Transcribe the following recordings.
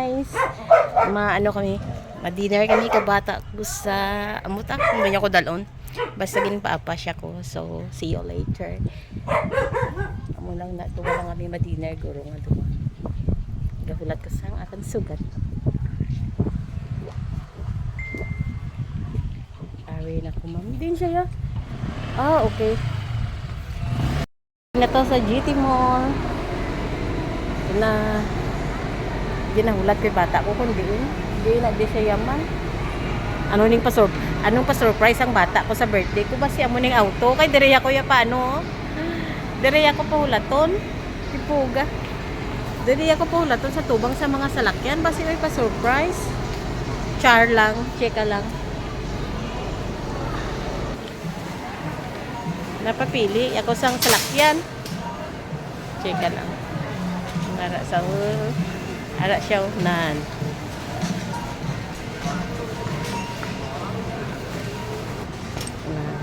guys. Ano kami, ma-dinner kami kabata ko sa amuta. Kung ba niya ko dalon. Basta ginpaapa siya ko. So, see you later. Amo lang na tuwa lang kami ma-dinner guro nga duwa. Gahulat ko sang akan sugat. Ari na ko ma'am. Din siya ya. Ah, okay. Na to sa GT Mall. Na ginahulat kay bata ko kundi hindi na di siya yaman. Anong pa-surprise ang bata ko sa birthday ko ba siya mo ning auto kay dire ako ya paano? Dire ako pahulaton. Tipuga. Dire ako pahulaton sa tubang sa mga salakyan ba siya pa-surprise? Char lang, cheka lang. Napapili ako sang salakyan. Cheka lang. Ara siya nan.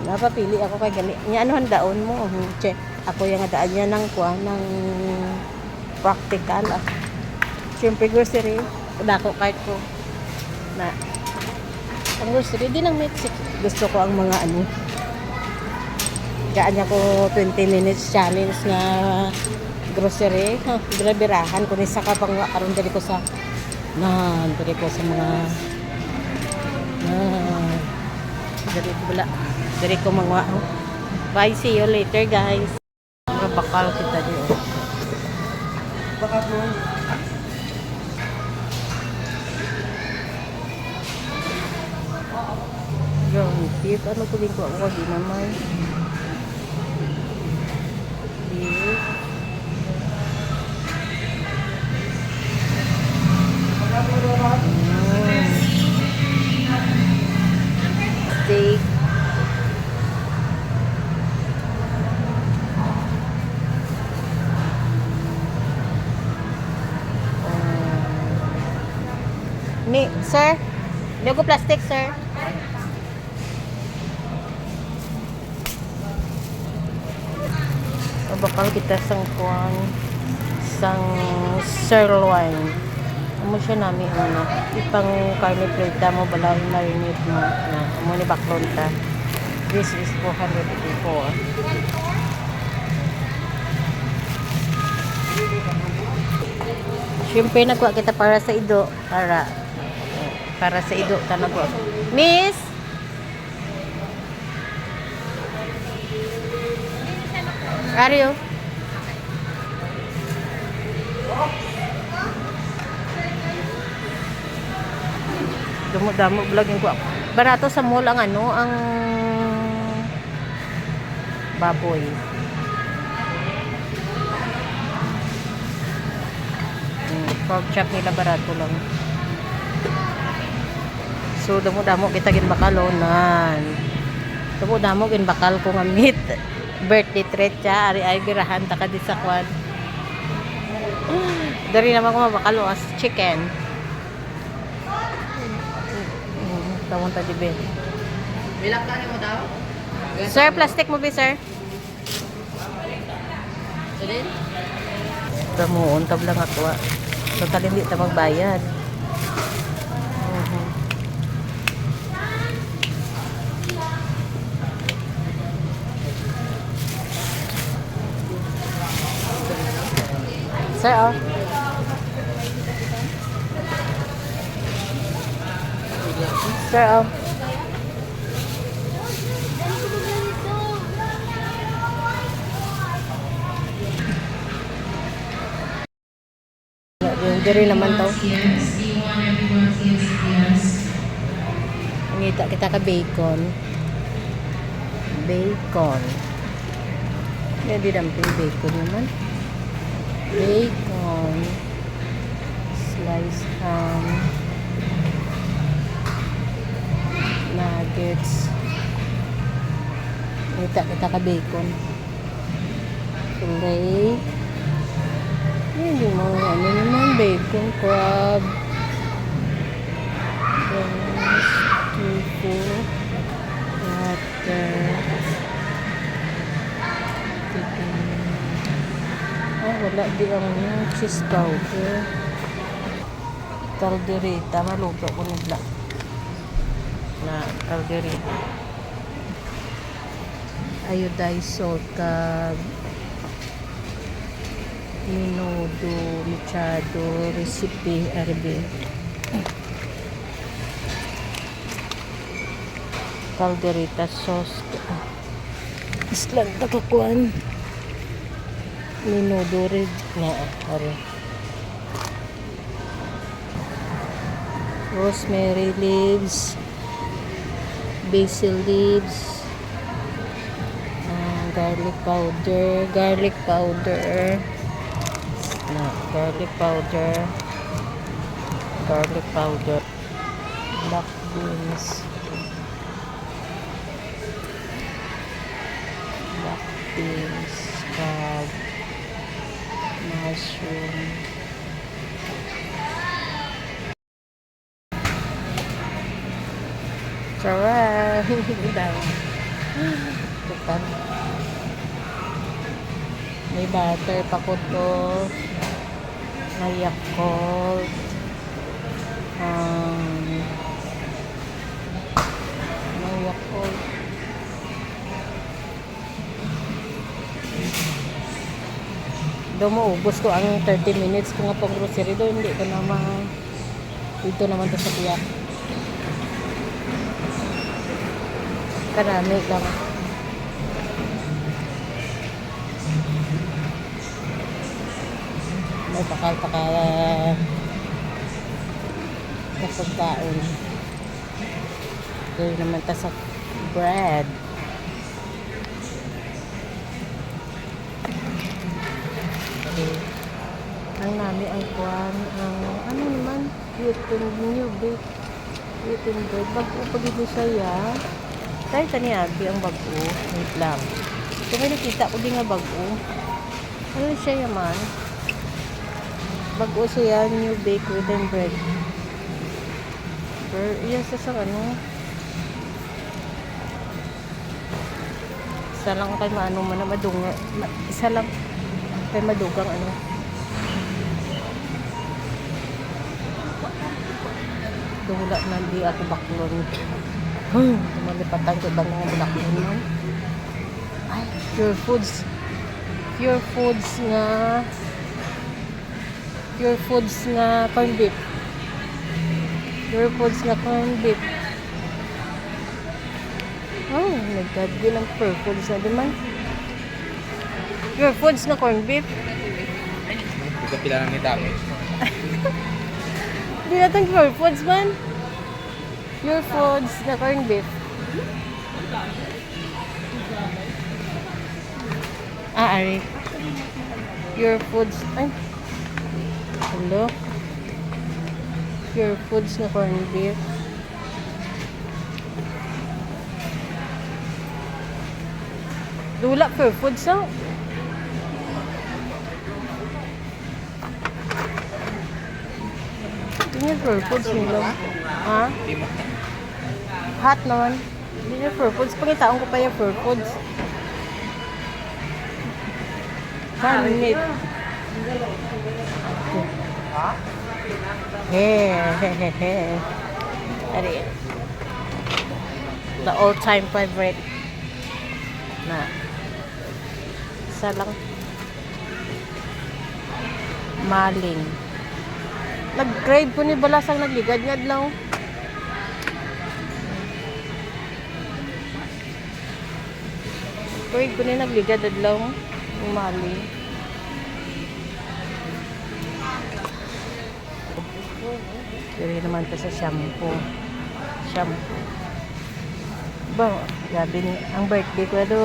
Napapili ako kay gali. Nya ano handaon mo? Che, ako yung daan niya ng ng practical. Siyempre grocery, dako cart ko. Na ang grocery din ang Mexico. Gusto ko ang mga ano. Gaan niya ko 20 minutes challenge na grocery, birahan ko ni sa kapang karon diri ko sa diri ko sa mga diri ko mga bye, see you later guys. Mga bakal kita dito. Bakal mo. Yung tip ano ko din ko ako di naman. Steak. Sir, hindi ko plastic, sir. Bakal kita sang kuang sang sirloin. Amo siya nami ano, ipang karne preta mo balaw marinate mo na amo ni baklon ta. This is 484. Siyempre nagwa kita para sa ido, para sa ido ta nagwa. Miss Ario. Damo vlogging ko. Barato sa mall ang ano, ang baboy. Pork chop nila barato lang. So damo kita ginbakalonan. Damo ginbakal ko nga meat. Birthday treat siya, ari ay birahan ta kadi sa kwan. Dari naman ko mabakalo as chicken. Tawon ta dibe. Bilak ka mo daw? Sir, plastic mo bi, sir? Dili. Damo untab lang ako. Total hindi ta magbayad. Sir, oh. Sir, oh. Diri naman to. Ngita kita ka bacon. Bacon. Hindi damping bacon naman. Bacon, sliced ham, nuggets. Kita ka bacon. Fillet. Hindi mo ano naman bacon, crab. Tofu, water. Wala di ang cheese powder. Calderita, maluto ko nila. Na calderita. Iodized salt kag minudo, mechado, recipe, arbe. Calderita sauce. Islang takakuan. Minudo rin. Na, are. Rosemary leaves. Basil leaves. Garlic powder. Garlic powder. Na, garlic powder. Garlic powder. Black beans. Black beans. Kag mushroom. Sarap! Daw. Tukan. May butter pa ko to. May Yakult. May Yakult. Doon mo, ubos ko ang 30 minutes ko nga pang grocery doon. Hindi ko naman. Dito naman to sa tiyak. Karami lang. May pakal-pakal na pagkaon. Doon naman ta sa bread. Okay. Ang nami ang kuwan, ang ano naman, new bake, wheaten bread. Bago pag ito siya, tayo tani abi ang bago. Wait lang. Kung may nakita ko din nga bago. Ano siya yaman? Bago siya, new bake wheaten bread. Pero, yan sa ano. Isa lang kay maano man na madunga. Isa lang kay madugang ano. Dula na di ako baklon. Malipatan ko ba mga baklon man? Ay, pure foods. Pure foods nga corned beef. Pure foods nga corned beef. Oh, nagkadbi ng pure foods na din man. Pure foods nga corned beef. Hindi ka pila lang ni dami. Hindi natin pure foods man. Pure foods nga corned beef. Ari. Pure foods. Ay. Hello. Pure foods na corned beef. Dula pure foods so. Tingnan pure foods nila. Ha? Hot naman. Hindi na pure foods. Pagkitaon ko pa yung pure foods. Handmade. Hehehehe. Ari. The all-time favorite. Na. Isa lang. Maling. Nag-grade po ni Balasang nagligad-ngad lang. Grade ko ni nagligad-ngad lang. Yung maling. Diri naman pa sa shampoo. Shampoo. Ba, gabi ni ang birthday ko do.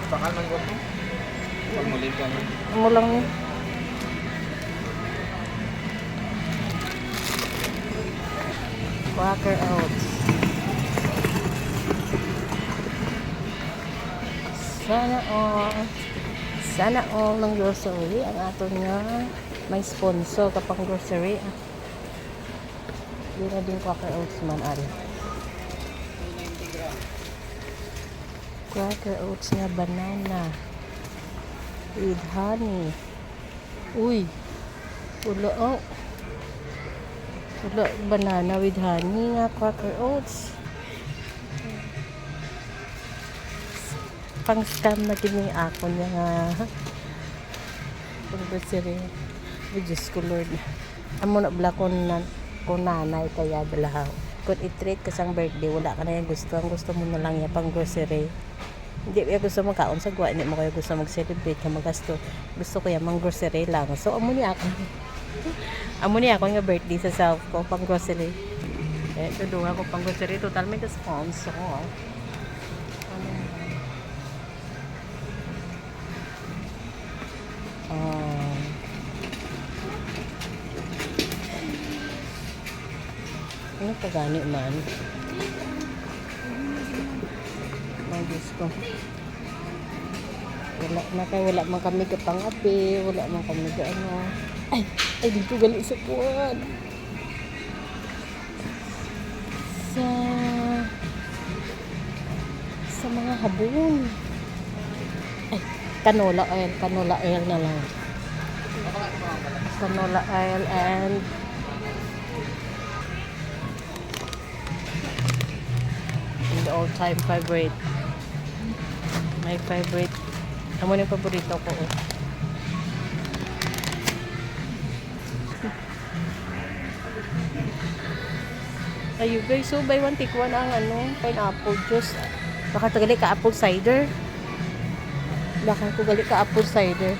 Bakal man ko. Pagmulin ka man. Mo lang ni. Quaker Oats. Sana all ng grocery ang ato nga may sponsor kapang grocery. Hindi na din Quaker Oats man ari. Quaker Oats nga banana with honey. Uy, Wala, oh. Wala, banana with honey nga, Quaker Oats. Pang scam na kining ako niya nga. Pang grocery. Oh, Diyos ko Lord. Amo na bala ko nanay kaya balahaw. Kung i-treat ka sang birthday, wala ka na yung gusto. Ang gusto mo na lang yung pang grocery. Hindi kaya gusto magkaon sa guwa. Hindi mo kaya gusto mag-celebrate ka magasto. Gusto ko yung mang grocery lang. So, amo niya ako. Amo niya ako nga birthday sa self ko, pang grocery. Eh, tuduha ko pang grocery. Total may sponsor ko. Ano ano pa gani man? Ay, Diyos ko. Wala man kami kapangapi, wala man kami ka ano. Ay, dito gali sa puwan. Sa mga habon. Ay, canola oil na lang. Canola oil and the all-time favorite. My favorite. Amo yung paborito ko. Oh. Ayun guys, so buy one take one ang pineapple juice. Baka tagali ka apple cider. Baka ko gali ka apple cider.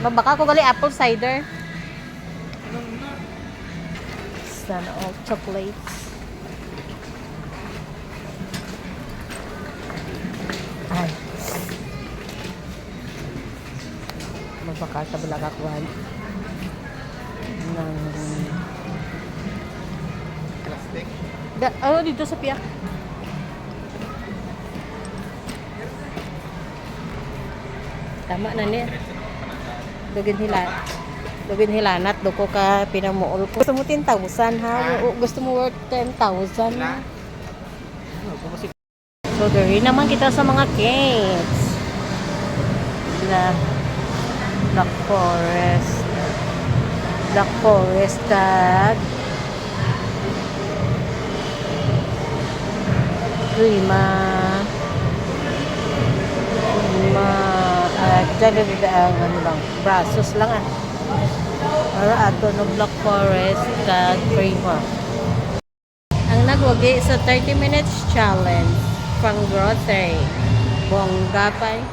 Baka ko gali apple cider. Sana all chocolates. Ay. Mabaka sa balakakuhan. Ng Plastic. dito sa piyak. Tama na niya. Dugin hilanat. Duko ka pinamuol ko. Gusto mo 10,000 ha? Gusto mo worth 10,000 ha? So, dari naman kita sa mga cakes. Black Forest. Black Forest tag. Lima. Dyan ang lang. Brasos lang ah. Para ato no Black Forest tag prima. Ang nagwagi sa 30 minutes challenge pang grocery. Bongga pa eh.